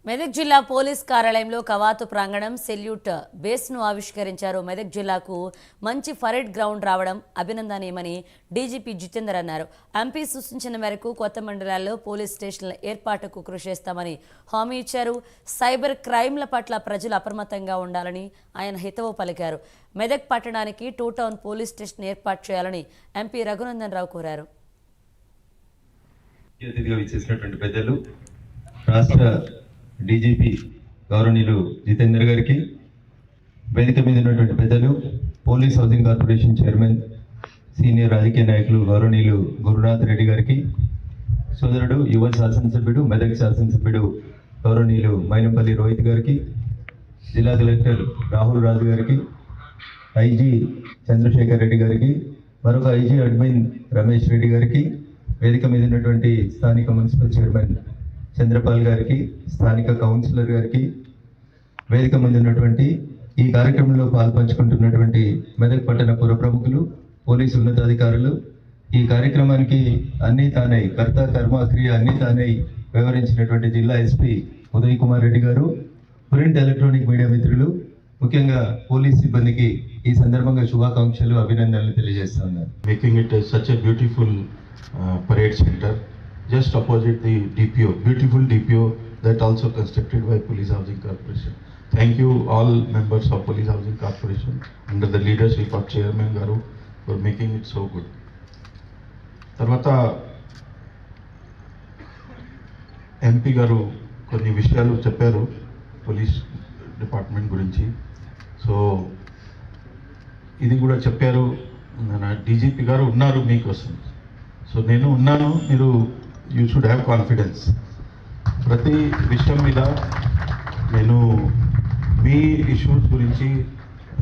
మెదక్ జిల్లా పోలీస్ కార్యాలయంలో కవాతు ప్రాంగణం సెల్యూట్ బేస్ను ఆవిష్కరించారు. మెదక్ జిల్లాకు మంచి పరేడ్ గ్రౌండ్ రావడం అభినందనీయమని డీజీపీ జితేందర్ అన్నారు. ఎంపీ సూచించిన మేరకు కొత్త మండలాల్లో పోలీస్ స్టేషన్ల ఏర్పాటుకు కృషి చేస్తామని హామీ ఇచ్చారు. సైబర్ క్రైమ్ల పట్ల ప్రజలు అప్రమత్తంగా ఉండాలని ఆయన హితవు పలికారు. మెదక్ పట్టణానికి 2 టౌన్ పోలీస్ స్టేషన్ ఏర్పాటు చేయాలని ఎంపీ రఘునందన్ రావు కోరారు. డీజీపీ గౌరవనీయులు జితేందర్ గారికి, వేదిక మీద ఉన్నటువంటి పెద్దలు, police housing corporation chairman, senior రాజకీయ నాయకులు గౌరవనీయులు గురునాథ్ రెడ్డి గారికి, సోదరుడు యువ శాసనసభ్యుడు మెదక్ శాసనసభ్యుడు గౌరవనీయులు మైనంపల్లి రోహిత్ గారికి, జిల్లా కలెక్టర్ రాహుల్ రాజు గారికి, ఐజీ చంద్రశేఖర్ రెడ్డి గారికి, మరొక ఐజీ అడ్మిన్ రమేష్ రెడ్డి గారికి, వేదిక మీద ఉన్నటువంటి స్థానిక మున్సిపల్ చైర్మన్ చంద్రపాల్ గారికి, స్థానిక కౌన్సిలర్ గారికి, వేదిక ముందు ఉన్నటువంటి ఈ కార్యక్రమంలో పాల్పంచుకుంటున్నటువంటి మెదక్ పట్టణ పుర ప్రముఖులు, పోలీసు ఉన్నతాధికారులు, ఈ కార్యక్రమానికి అన్ని తానై కర్త కర్మ క్రియ అన్ని తానై వివరించినటువంటి జిల్లా ఎస్పీ ఉదయ్ కుమార్ రెడ్డి గారు, ప్రింట్ ఎలక్ట్రానిక్ మీడియా మిత్రులు, ముఖ్యంగా పోలీస్ సిబ్బందికి ఈ సందర్భంగా శుభాకాంక్షలు, అభినందనలు తెలియజేస్తున్నారు. Making it such a beautiful parade center just opposite the DPO, beautiful DPO that also constructed by Police Housing Corporation. Thank you all members of Police Housing Corporation under the leadership of Chairman Garu for making it so good. తర్వాత MP గారు కొన్ని విషయాలు చెప్పారు police department గురించి. So ఇది కూడా చెప్పారు, మన డీజీపీ గారు ఉన్నారు మీకోసం. సో నేను ఉన్నాను, మీరు యూ షుడ్ హ్యావ్ కాన్ఫిడెన్స్. ప్రతి విషయం మీద నేను మీ ఇష్యూస్ గురించి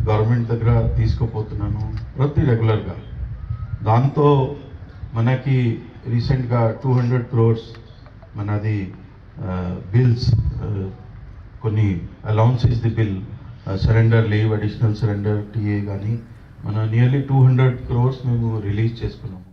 గవర్నమెంట్ దగ్గర తీసుకుపోతున్నాను ప్రతి రెగ్యులర్గా. దాంతో మనకి రీసెంట్గా 200 crores మనది బిల్స్, కొన్ని allowances the bill, surrender leave, additional surrender TA కానీ మన నియర్లీ 200 crores మేము రిలీజ్ చేసుకున్నాము.